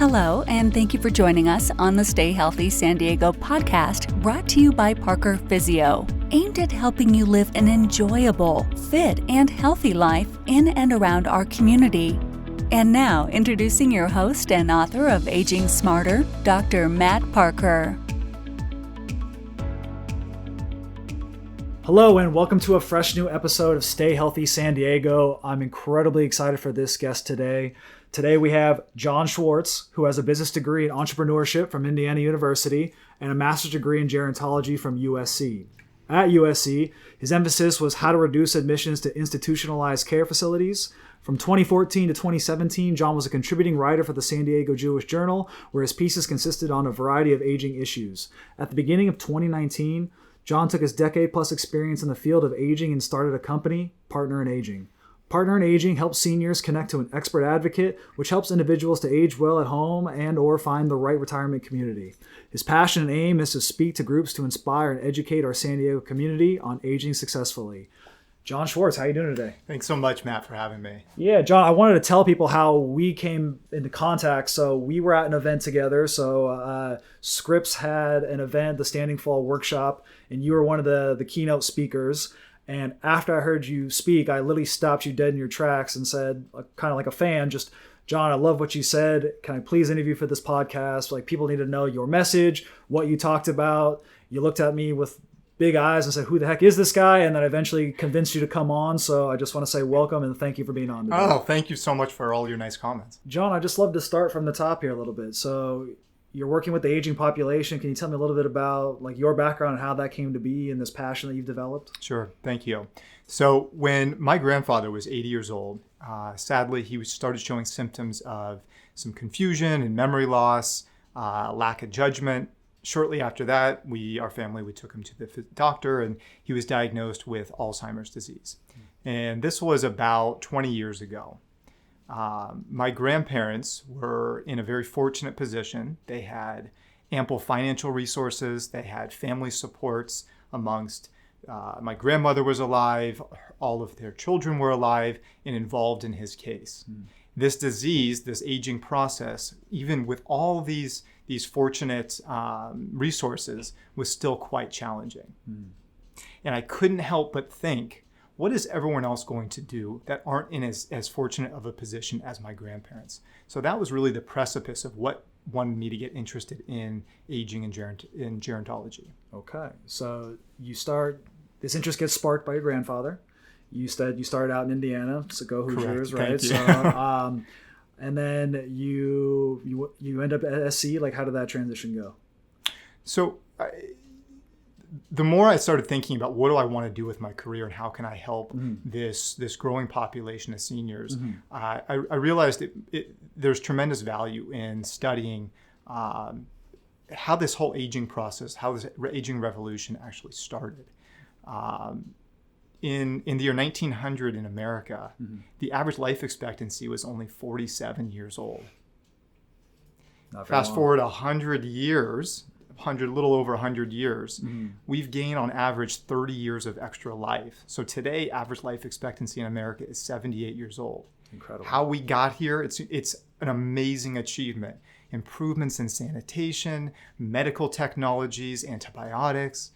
Hello, and thank you for joining us on the Stay Healthy San Diego podcast, brought to you by Parker Physio, aimed at helping you live an enjoyable, fit, and healthy life in and around our community. And now, introducing your host and author of Aging Smarter, Dr. Matt Parker. Hello, and welcome to a fresh new episode of Stay Healthy San Diego. I'm incredibly excited for this guest today. Today we have Jon Schwartz, who has a business degree in entrepreneurship from Indiana University and a master's degree in gerontology from USC. At USC, his emphasis was how to reduce admissions to institutionalized care facilities. From 2014 to 2017, Jon was a contributing writer for the San Diego Jewish Journal, where his pieces consisted on a variety of aging issues. At the beginning of 2019, Jon took his decade-plus experience in the field of aging and started a company, Partner in Aging. Partner in Aging helps seniors connect to an expert advocate, which helps individuals to age well at home and or find the right retirement community. His passion and aim is to speak to groups to inspire and educate our San Diego community on aging successfully. Jon Schwartz, how are you doing today? Thanks so much, Matt, for having me. Yeah, Jon, I wanted to tell people how we came into contact. So we were at an event together. So Scripps had an event, the Standing Fall Workshop, and you were one of the keynote speakers. And after I heard you speak, I literally stopped you dead in your tracks and said, kind of like a fan, just, Jon, I love what you said. Can I please interview for this podcast? Like, people need to know your message, what you talked about. You looked at me with big eyes and said, who the heck is this guy? And then I eventually convinced you to come on. So I just want to say welcome and thank you for being on today. Oh, thank you so much for all your nice comments. Jon, I just love to start from the top here a little bit. So you're working with the aging population. Can you tell me a little bit about like your background and how that came to be and this passion that you've developed? Sure. Thank you. So when my grandfather was 80 years old, sadly, he started showing symptoms of some confusion and memory loss, lack of judgment. Shortly after that, we took him to the doctor, and he was diagnosed with Alzheimer's disease. And this was about 20 years ago. My grandparents were in a very fortunate position. They had ample financial resources. They had family supports amongst, my grandmother was alive, all of their children were alive and involved in his case. This disease, this aging process, even with all these fortunate resources, was still quite challenging. And I couldn't help but think, what is everyone else going to do that aren't in as fortunate of a position as my grandparents? So that was really the precipice of what wanted me to get interested in aging and in gerontology. Okay, so this interest gets sparked by your grandfather. You said you started out in Indiana, so go Hoosiers, right? Thank you. So, and then you end up at SC. Like, how did that transition go? So the more I started thinking about what do I want to do with my career and how can I help this growing population of seniors, I realized there's tremendous value in studying how this whole aging process, how this aging revolution actually started. In the year 1900 in America, the average life expectancy was only 47 years old. Fast forward 100 years, a little over 100 years, we've gained on average 30 years of extra life. So today, average life expectancy in America is 78 years old. Incredible. How How we got here, it's an amazing achievement. Improvements in sanitation, medical technologies, antibiotics,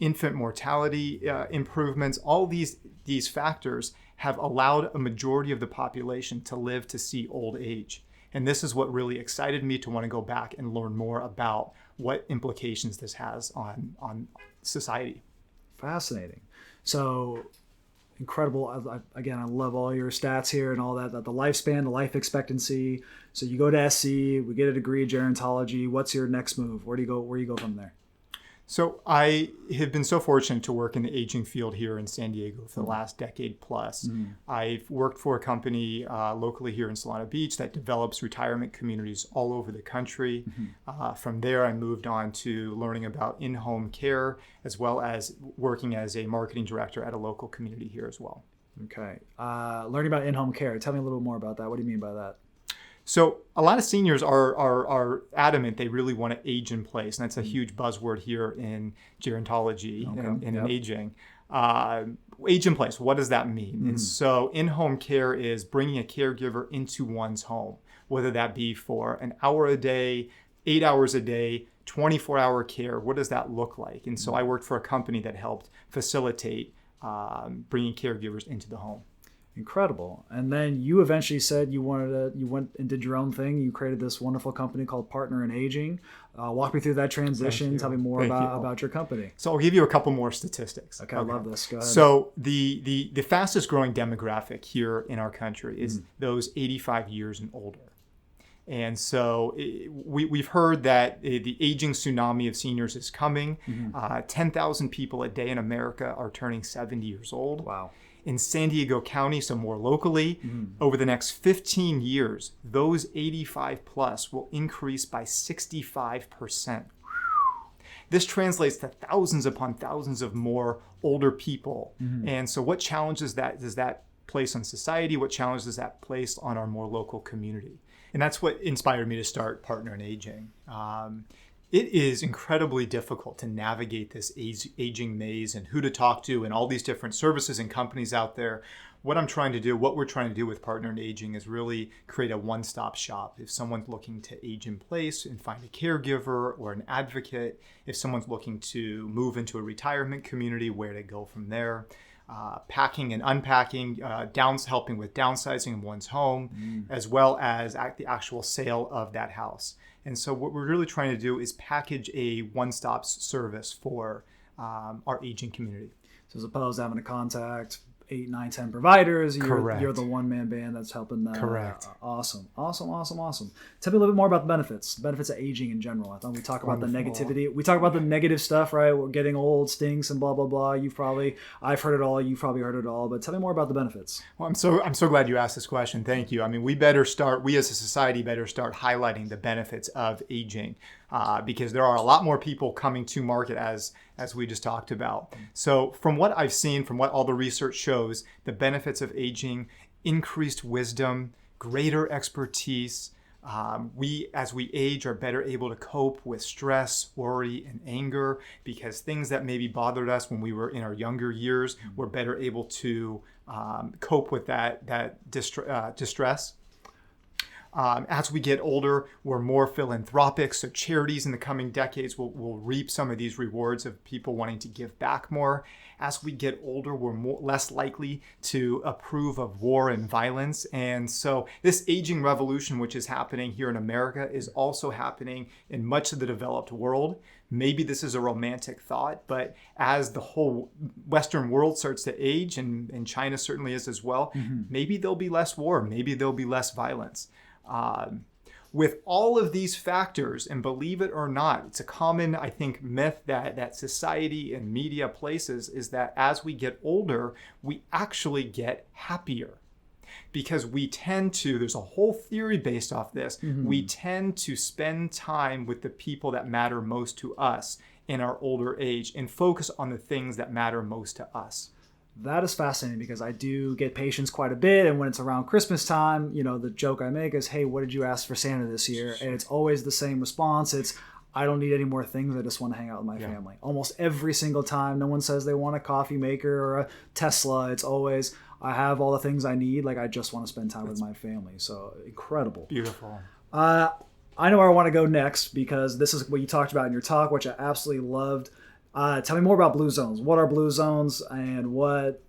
infant mortality improvements, all these factors have allowed a majority of the population to live to see old age. And this is what really excited me to want to go back and learn more about what implications this has on society. Fascinating. So incredible. I love all your stats here and all that, the lifespan, the life expectancy. So you go to SC, we get a degree in gerontology. What's your next move? Where do you go from there? So I have been so fortunate to work in the aging field here in San Diego for the last decade plus. I've worked for a company locally here in Solana Beach that develops retirement communities all over the country. From there, I moved on to learning about in-home care, as well as working as a marketing director at a local community here as well. Okay. Learning about in-home care. Tell me a little more about that. What do you mean by that? So a lot of seniors are adamant they really want to age in place. And that's a huge buzzword here in gerontology and in aging. Age in place, what does that mean? And so in-home care is bringing a caregiver into one's home, whether that be for an hour a day, 8 hours a day, 24-hour care. What does that look like? And so I worked for a company that helped facilitate bringing caregivers into the home. Incredible. And then you eventually said you went and did your own thing. You created this wonderful company called Partner in Aging. Walk me through that transition. Tell me more about your company. So I'll give you a couple more statistics. Okay. I love this. Go ahead. So the fastest growing demographic here in our country is those 85 years and older. And so we've heard that the aging tsunami of seniors is coming. 10,000 people a day in America are turning 70 years old. Wow. In San Diego County, so more locally, over the next 15 years, those 85 plus will increase by 65%. This translates to thousands upon thousands of more older people. And so what challenges does that place on society? What challenges does that place on our more local community? And that's what inspired me to start Partner in Aging. It is incredibly difficult to navigate this aging maze and who to talk to and all these different services and companies out there. What we're trying to do with Partner in Aging is really create a one-stop shop. If someone's looking to age in place and find a caregiver or an advocate, if someone's looking to move into a retirement community, where to go from there. Packing and unpacking, helping with downsizing in one's home, as well as the actual sale of that house. And so what we're really trying to do is package a one-stop service for our aging community. So as opposed to having to contact 8, 9, 10 providers, you're the one-man band that's helping them. Correct. Awesome. Tell me a little bit more about the benefits of aging in general. I thought we talk about the negativity. We talk about the negative stuff, right? We're getting old, stinks, and blah, blah, blah. I've heard it all. You've probably heard it all. But tell me more about the benefits. Well, I'm so glad you asked this question. Thank you. I mean, we as a society better start highlighting the benefits of aging. Because there are a lot more people coming to market as we just talked about. So from what I've seen, from what all the research shows, the benefits of aging: increased wisdom, greater expertise. We, as we age, are better able to cope with stress, worry, and anger, because things that maybe bothered us when we were in our younger years, we're better able to cope with that distress. As we get older, we're more philanthropic. So charities in the coming decades will reap some of these rewards of people wanting to give back more. As we get older, we're less likely to approve of war and violence. And so this aging revolution, which is happening here in America, is also happening in much of the developed world. Maybe this is a romantic thought, but as the whole Western world starts to age, and China certainly is as well, maybe there'll be less war, maybe there'll be less violence. With all of these factors, and believe it or not, it's a common, I think, myth that society and media places, is that as we get older, we actually get happier. Because we tend to, there's a whole theory based off this, we tend to spend time with the people that matter most to us in our older age and focus on the things that matter most to us. That is fascinating, because I do get patients quite a bit, and when it's around Christmas time, the joke I make is, hey, what did you ask for Santa this year? And it's always the same response. It's, I don't need any more things. I just want to hang out with my family. Almost every single time. No one says they want a coffee maker or a Tesla. It's always, I have all the things I need. Like, I just want to spend time with my family. So incredible. Beautiful. I know where I want to go next, because this is what you talked about in your talk, which I absolutely loved. Tell me more about blue zones. What are blue zones, and what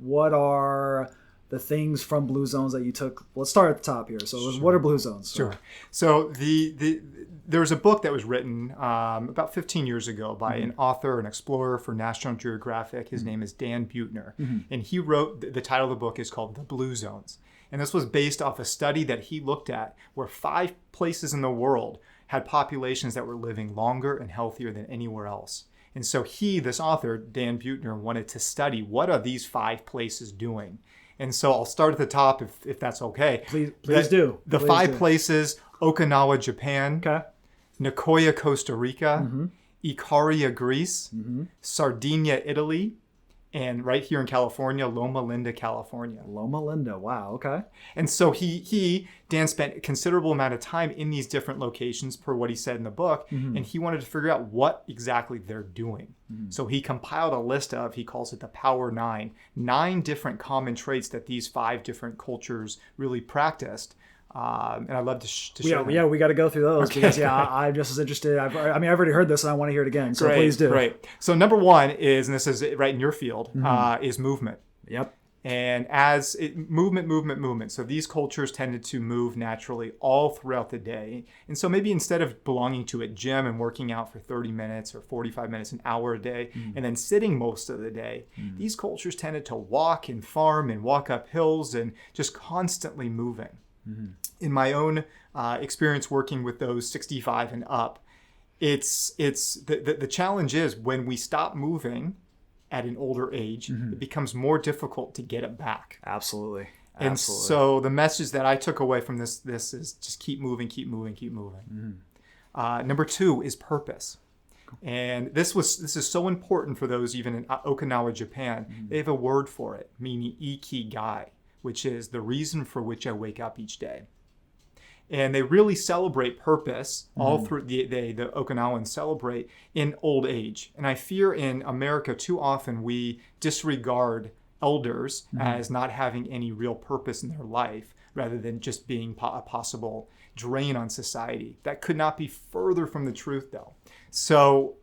are the things from blue zones that you took? Let's start at the top here. So what are blue zones? Sure. So there was a book that was written about 15 years ago by an author, an explorer for National Geographic. His name is Dan Buettner. And he wrote, the title of the book is called The Blue Zones. And this was based off a study that he looked at where 5 places in the world had populations that were living longer and healthier than anywhere else. And so this author, Dan Buettner, wanted to study, what are these 5 places doing? And so I'll start at the top, if that's okay. Please do. The 5 places: Okinawa, Japan, Nicoya, Costa Rica, Ikaria, Greece, Sardinia, Italy, and right here in California, Loma Linda, California. Loma Linda. Wow. Okay. And so Dan spent a considerable amount of time in these different locations per what he said in the book. And he wanted to figure out what exactly they're doing. So he compiled a list of, he calls it the Power 9 different common traits that these 5 different cultures really practiced. And I'd love to share them. Yeah, we got to go through those Okay, because I'm just as interested. I've already heard this and I want to hear it again. So please do. Great. So number 1 is, and this is right in your field, is movement. Yep. And movement. So these cultures tended to move naturally all throughout the day. And so maybe instead of belonging to a gym and working out for 30 minutes or 45 minutes, an hour a day, and then sitting most of the day, these cultures tended to walk and farm and walk up hills and just constantly moving. In my own experience working with those 65 and up, it's the challenge is when we stop moving at an older age, it becomes more difficult to get it back. Absolutely. And so the message that I took away from this is just keep moving. Number 2 is purpose. And this is so important for those even in Okinawa, Japan. They have a word for it, meaning ikigai, which is the reason for which I wake up each day. And they really celebrate purpose all through the Okinawans celebrate in old age. And I fear in America too often we disregard elders as not having any real purpose in their life rather than just being a possible drain on society. That could not be further from the truth though. So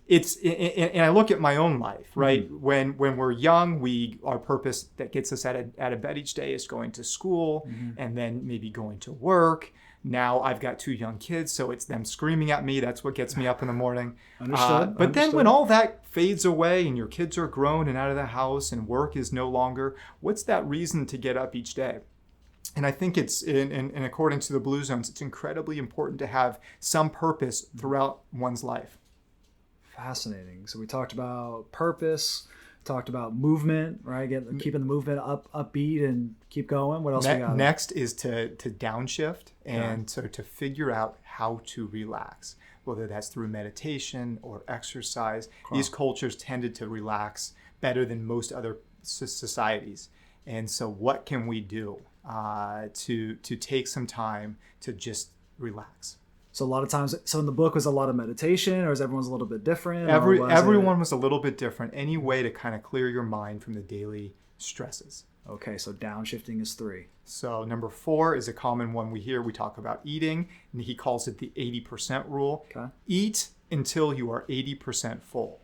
and I look at my own life, right? When we're young, our purpose that gets us out of bed each day is going to school and then maybe going to work. Now I've got 2 young kids, so it's them screaming at me. That's what gets me up in the morning. Understood. But then when all that fades away and your kids are grown and out of the house and work is no longer, what's that reason to get up each day? And I think it's, in according to the Blue Zones, it's incredibly important to have some purpose throughout one's life. Fascinating. So we talked about purpose, talked about movement, right? Keeping the movement upbeat and keep going. What else we got? Next is to downshift and so to figure out how to relax, whether that's through meditation or exercise. Cool. These cultures tended to relax better than most other societies. And so what can we do to take some time to just relax? So a lot of times, in the book was a lot of meditation, or is everyone's a little bit different? Everyone was a little bit different. Any way to kind of clear your mind from the daily stresses. Okay, so downshifting is 3. So number 4 is a common one we talk about eating, and he calls it the 80% rule. Okay. Eat until you are 80% full.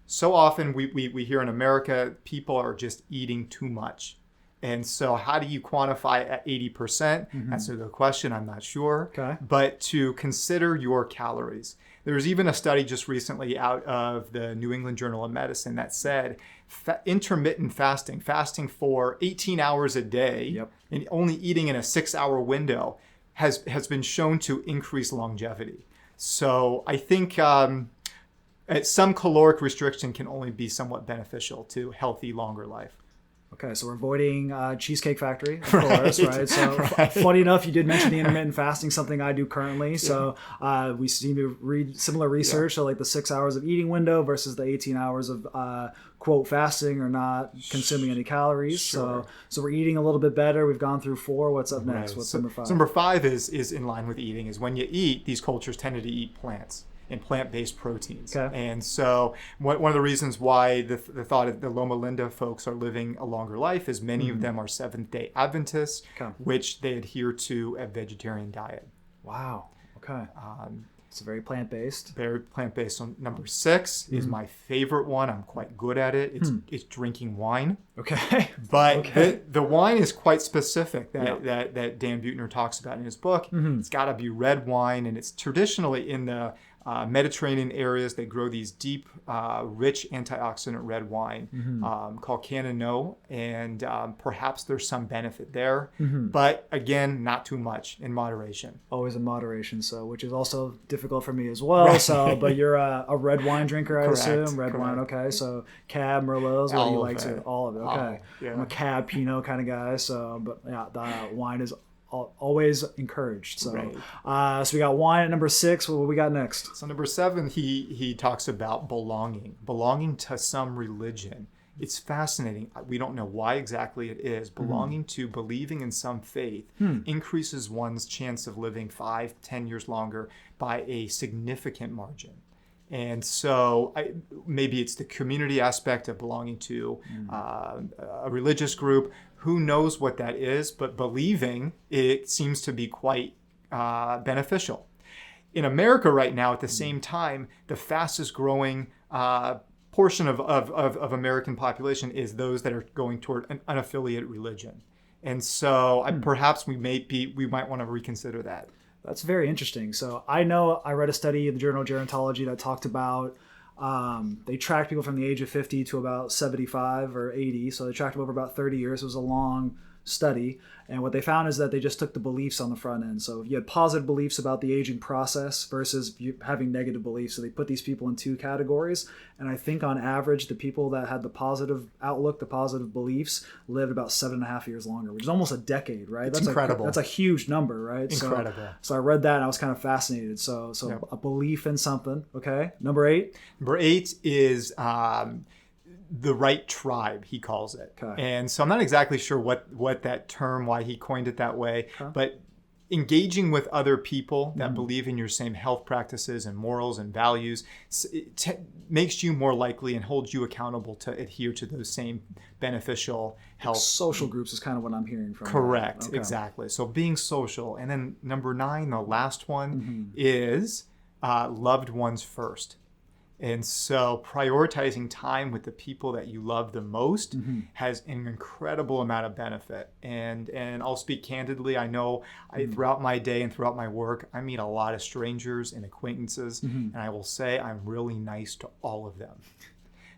So often we hear in America, people are just eating too much. And so how do you quantify at 80%? That's a good question. I'm not sure. Okay. But to consider your calories. There's even a study just recently out of the New England Journal of Medicine that said intermittent fasting for 18 hours a day and only eating in a 6-hour window has been shown to increase longevity. So I think some caloric restriction can only be somewhat beneficial to healthy, longer life. Okay, so we're avoiding Cheesecake Factory, of course, right? So funny enough, you did mention the intermittent fasting, something I do currently. So we seem to read similar research, so like the 6 hours of eating window versus the 18 hours of quote fasting or not consuming any calories. Sure. So we're eating a little bit better. We've gone through 4. What's up next? What's number 5? So number 5 is in line with eating. Is when you eat, these cultures tended to eat plants and plant-based proteins. Okay. And so one of the reasons why the thought of the Loma Linda folks are living a longer life is many of them are Seventh-day Adventists, which they adhere to a vegetarian diet. Wow. Okay. It's very plant-based. Very plant-based. So number 6 is my favorite one. I'm quite good at it. It's drinking wine. Okay. But the wine is quite specific that Dan Buettner talks about in his book. It's got to be red wine, and it's traditionally in the Mediterranean areas. They grow these deep, rich antioxidant red wine called Canino, and perhaps there's some benefit there. But again, not too much, in moderation. Always in moderation, so which is also difficult for me as well. Right. So, but you're a red wine drinker, I assume. Red wine, okay. So Cab, Merlots, what do you like to? All of it, okay. I'm a Cab Pinot kind of guy, so but yeah, the wine is always encouraged. So, so we got wine at number 6. What we got next? So number 7, he talks about belonging to some religion. It's fascinating. We don't know why exactly it is. Believing in some faith increases one's chance of living 5-10 years longer by a significant margin. And so maybe it's the community aspect of belonging to a religious group. Who knows what that is, but believing it seems to be quite beneficial. In America right now, at the same time, the fastest growing portion of American population is those that are going toward an unaffiliated religion. And so perhaps we might want to reconsider that. That's very interesting. So I know I read a study in the journal Gerontology that talked about they tracked people from the age of 50 to about 75 or 80. So they tracked them over about 30 years. It was a long study. And what they found is that they just took the beliefs on the front end. So if you had positive beliefs about the aging process versus you having negative beliefs. So they put these people in two categories. And I think on average, the people that had the positive outlook, the positive beliefs, lived about 7.5 years longer, which is almost a decade, right? That's incredible. That's a huge number, right? Incredible. So I read that and I was kind of fascinated. So yep. A belief in something. Okay. Number 8. Number 8 is the right tribe, he calls it. Okay. And so I'm not exactly sure what that term, why he coined it that way, but engaging with other people that believe in your same health practices and morals and values makes you more likely and holds you accountable to adhere to those same beneficial health. Social groups is kind of what I'm hearing from. Correct, okay. Exactly. So being social. And then number 9, the last one, is loved ones first. And so prioritizing time with the people that you love the most has an incredible amount of benefit. And I'll speak candidly. I know throughout my day and throughout my work, I meet a lot of strangers and acquaintances, and I will say I'm really nice to all of them.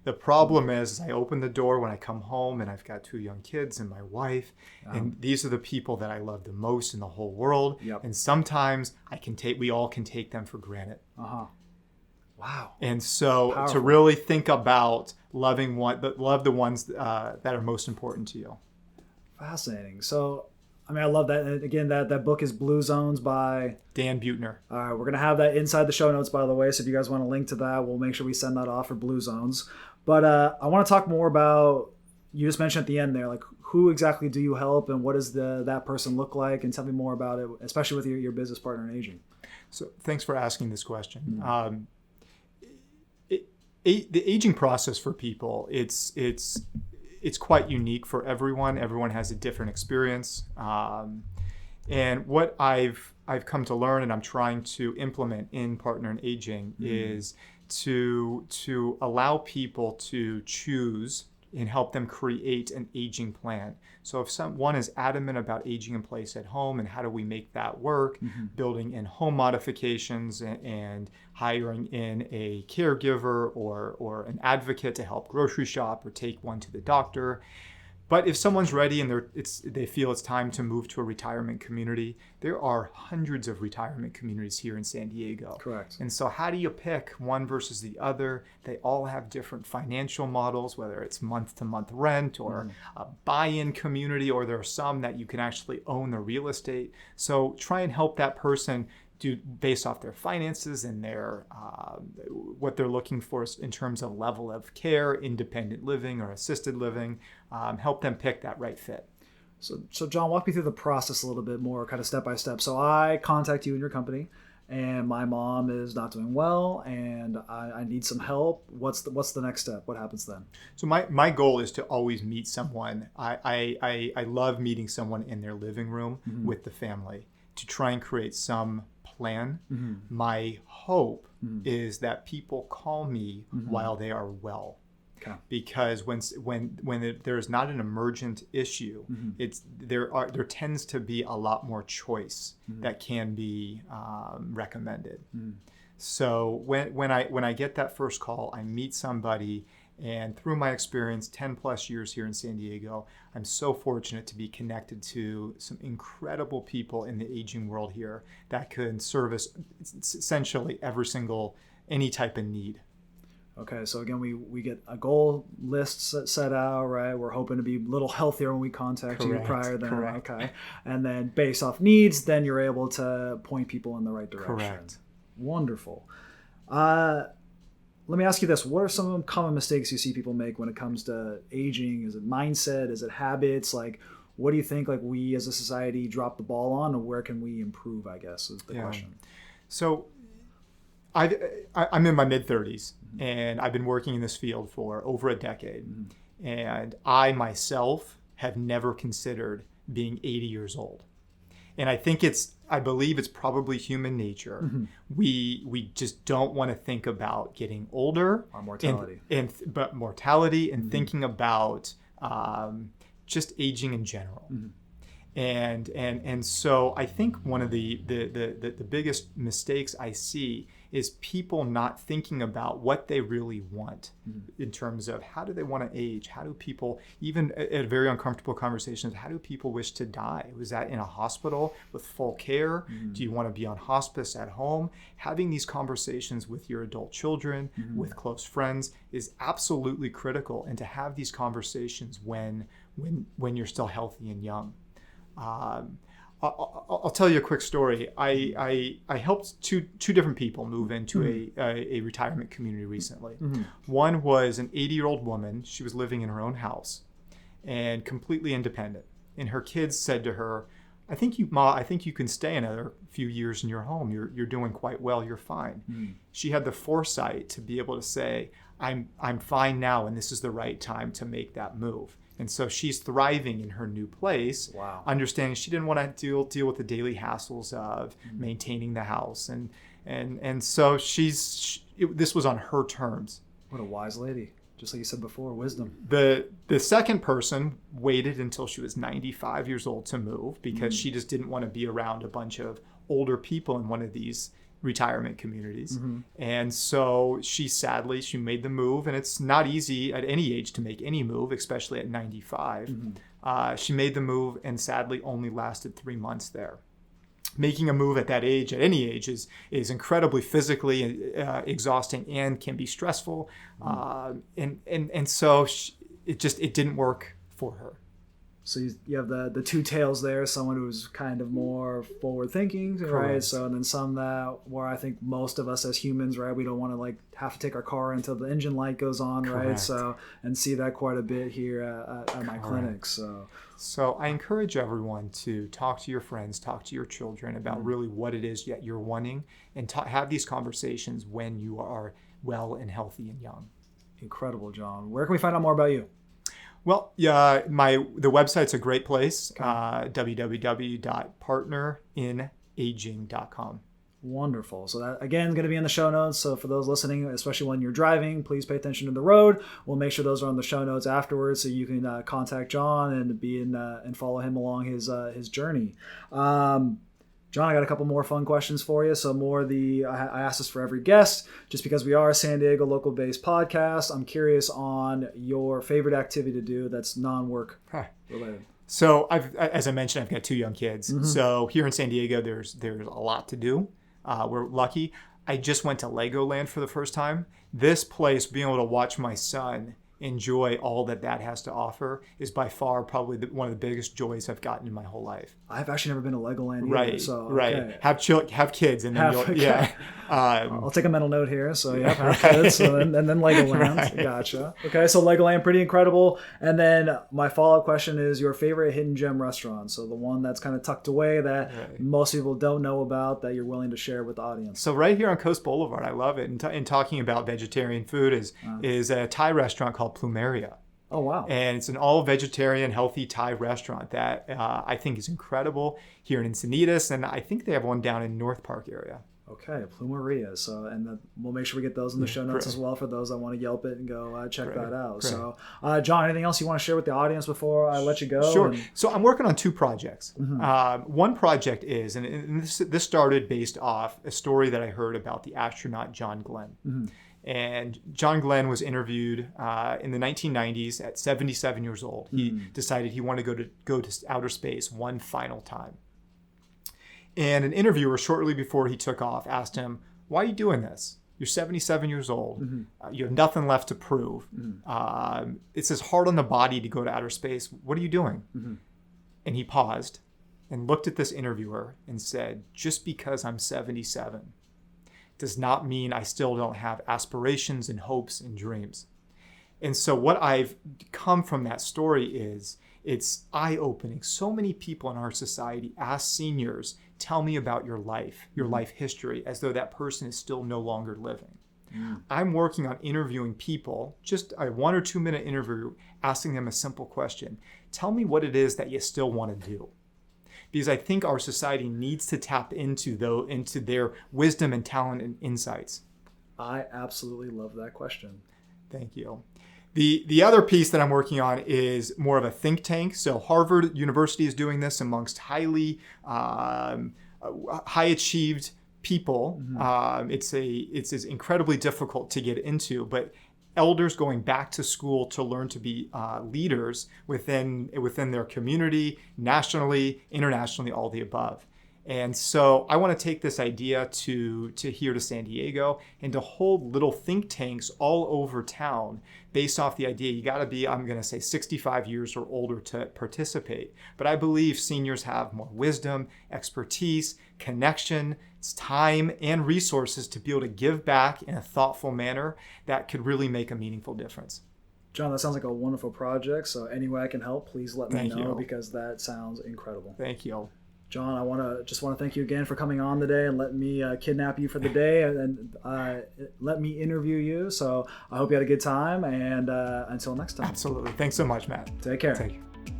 The problem is I open the door when I come home and I've got 2 young kids and my wife, and these are the people that I love the most in the whole world. Yep. And sometimes we all can take them for granted. Wow. And so Powerful. To really think about love the ones that are most important to you. Fascinating. So, I mean, I love that. And again, that book is Blue Zones by Dan Buettner. All right. We're going to have that inside the show notes, by the way. So if you guys want to link to that, we'll make sure we send that off for Blue Zones. But I want to talk more about, you just mentioned at the end there, like who exactly do you help and what does that person look like? And tell me more about it, especially with your business partner in aging. So thanks for asking this question. The aging process for people, it's quite unique for everyone. Everyone has a different experience, and what I've come to learn and I'm trying to implement in Partner in Aging is to allow people to choose and help them create an aging plan. So if someone is adamant about aging in place at home and how do we make that work, building in home modifications and hiring in a caregiver or an advocate to help grocery shop or take one to the doctor. But if someone's ready and they feel it's time to move to a retirement community, there are hundreds of retirement communities here in San Diego. Correct. And so how do you pick one versus the other? They all have different financial models, whether it's month-to-month rent or a buy-in community, or there are some that you can actually own the real estate. So try and help that person do based off their finances and their what they're looking for in terms of level of care, independent living or assisted living, help them pick that right fit. So John, walk me through the process a little bit more, kind of step by step. So I contact you and your company, and my mom is not doing well, and I need some help. What's the next step? What happens then? So my goal is to always meet someone. I love meeting someone in their living room with the family to try and create some plan. My hope is that people call me while they are well. Okay. Because when there is not an emergent issue, there tends to be a lot more choice that can be recommended. So when I get that first call, I meet somebody, and through my experience, 10 plus years here in San Diego, I'm so fortunate to be connected to some incredible people in the aging world here that can service essentially any type of need. Okay, so again, we get a goal list set out, right? We're hoping to be a little healthier when we contact you prior then. Correct. Okay. And then based off needs, then you're able to point people in the right direction. Correct. Wonderful. let me ask you this. What are some of the common mistakes you see people make when it comes to aging? Is it mindset? Is it habits? Like, what do you think, like, we as a society drop the ball on, and where can we improve, I guess, is the question. So I'm in my mid-30s, and I've been working in this field for over a decade. And I myself have never considered being 80 years old. And I believe it's probably human nature. We just don't want to think about getting older. Or mortality. But mortality and thinking about just aging in general. And so I think one of the biggest mistakes I see is people not thinking about what they really want in terms of how do they want to age? How do people, even at very uncomfortable conversations, how do people wish to die? Was that in a hospital with full care? Do you want to be on hospice at home? Having these conversations with your adult children, with close friends is absolutely critical, and to have these conversations when you're still healthy and young. I'll tell you a quick story. I helped two different people move into a retirement community recently. One was an 80-year-old woman. She was living in her own house and completely independent. And her kids said to her, I think you can stay another few years in your home. You're doing quite well. You're fine. She had the foresight to be able to say, I'm fine now, and this is the right time to make that move. And so she's thriving in her new place, understanding she didn't want to deal with the daily hassles of maintaining the house. And so this was on her terms. What a wise lady. Just like you said before, wisdom. The second person waited until she was 95 years old to move because she just didn't want to be around a bunch of older people in one of these retirement communities. And so she made the move, and it's not easy at any age to make any move, especially at 95. She made the move and sadly only lasted 3 months there. Making a move at that age, at any age, is incredibly physically exhausting and can be stressful. And so it didn't work for her. So you have the two tails there, someone who's kind of more forward thinking, right? Correct. So, and then some that where I think most of us as humans, right, we don't want to like have to take our car until the engine light goes on, Correct. right? So, and see that quite a bit here at my clinic. So I encourage everyone to talk to your friends, talk to your children about really what it is that you're wanting, and have these conversations when you are well and healthy and young. Incredible, John. Where can we find out more about you? Well, the website's a great place, www.partnerinaging.com. Wonderful. So that, again, is going to be in the show notes. So for those listening, especially when you're driving, please pay attention to the road. We'll make sure those are on the show notes afterwards so you can contact John and and follow him along his journey. John, I got a couple more fun questions for you. So I ask this for every guest, just because we are a San Diego local-based podcast. I'm curious on your favorite activity to do that's non-work related. So as I mentioned, I've got 2 young kids. So here in San Diego, there's a lot to do. We're lucky. I just went to Legoland for the first time. This place, being able to watch my son enjoy all that has to offer, is by far probably one of the biggest joys I've gotten in my whole life. I've actually never been to Legoland either. Right, so, right. Okay. Have kids, and then I'll take a mental note here. So have kids, and then Legoland. Right. Gotcha. Okay, so Legoland, pretty incredible. And then my follow-up question is your favorite hidden gem restaurant. So the one that's kind of tucked away that most people don't know about that you're willing to share with the audience. So right here on Coast Boulevard, I love it. And talking about vegetarian food is a Thai restaurant called Plumeria. Oh, wow. And it's an all-vegetarian, healthy Thai restaurant that I think is incredible here in Encinitas, and I think they have one down in North Park area. Okay, Plumeria. So, we'll make sure we get those in the show notes as well for those that want to Yelp it and go check that out. Great. So, John, anything else you want to share with the audience before I let you go? Sure. So I'm working on 2 projects. One project is, and this started based off a story that I heard about the astronaut John Glenn. And John Glenn was interviewed in the 1990s at 77 years old. He decided he wanted to go to outer space one final time. And an interviewer shortly before he took off asked him, "Why are you doing this? You're 77 years old. You have nothing left to prove. It's as hard on the body to go to outer space. What are you doing?" And he paused and looked at this interviewer and said, "Just because I'm 77 does not mean I still don't have aspirations and hopes and dreams. And so what I've come from that story is it's eye-opening. So many people in our society ask seniors, tell me about your life history, as though that person is still no longer living. I'm working on interviewing people, just a 1 or 2 minute interview, asking them a simple question. Tell me what it is that you still want to do. Because I think our society needs to tap into their wisdom and talent and insights. I absolutely love that question. Thank you. The other piece that I'm working on is more of a think tank. So Harvard University is doing this amongst high achieved people. It's incredibly difficult to get into, but elders going back to school to learn to be leaders within their community, nationally, internationally, all the above. And so I want to take this idea to here to San Diego and to hold little think tanks all over town based off the idea you got to be, I'm going to say 65 years or older to participate. But I believe seniors have more wisdom, expertise, connection, time, and resources to be able to give back in a thoughtful manner that could really make a meaningful difference. John, that sounds like a wonderful project. So any way I can help, please let me know, because that sounds incredible. Thank you. John, I want to thank you again for coming on today and letting me kidnap you for the day and let me interview you. So I hope you had a good time, and until next time. Absolutely. Thanks so much, Matt. Take care.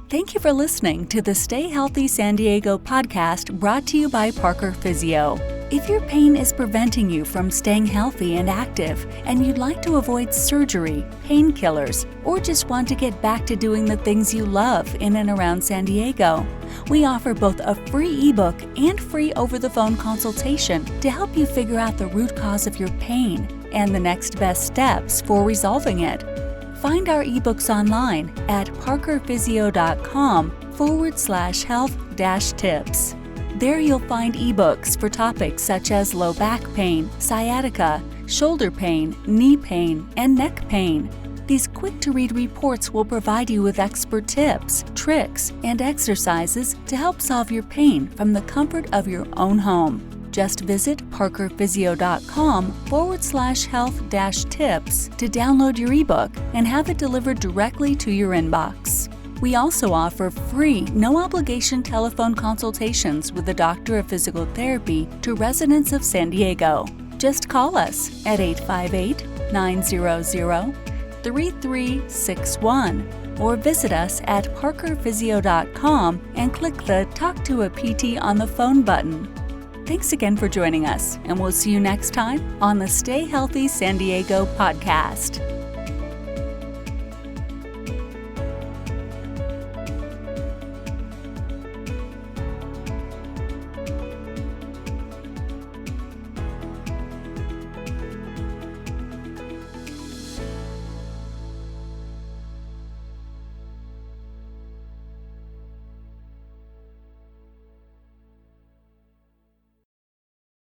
Thank you for listening to the Stay Healthy San Diego podcast, brought to you by Parker Physio. If your pain is preventing you from staying healthy and active, and you'd like to avoid surgery, painkillers, or just want to get back to doing the things you love in and around San Diego, we offer both a free ebook and free over-the-phone consultation to help you figure out the root cause of your pain and the next best steps for resolving it. Find our ebooks online at parkerphysio.com/health-tips. There you'll find ebooks for topics such as low back pain, sciatica, shoulder pain, knee pain, and neck pain. These quick-to-read reports will provide you with expert tips, tricks, and exercises to help solve your pain from the comfort of your own home. Just visit parkerphysio.com/health-tips to download your ebook and have it delivered directly to your inbox. We also offer free, no-obligation telephone consultations with a doctor of physical therapy to residents of San Diego. Just call us at 858-900-3361 or visit us at parkerphysio.com and click the Talk to a PT on the phone button. Thanks again for joining us, and we'll see you next time on the Stay Healthy San Diego podcast.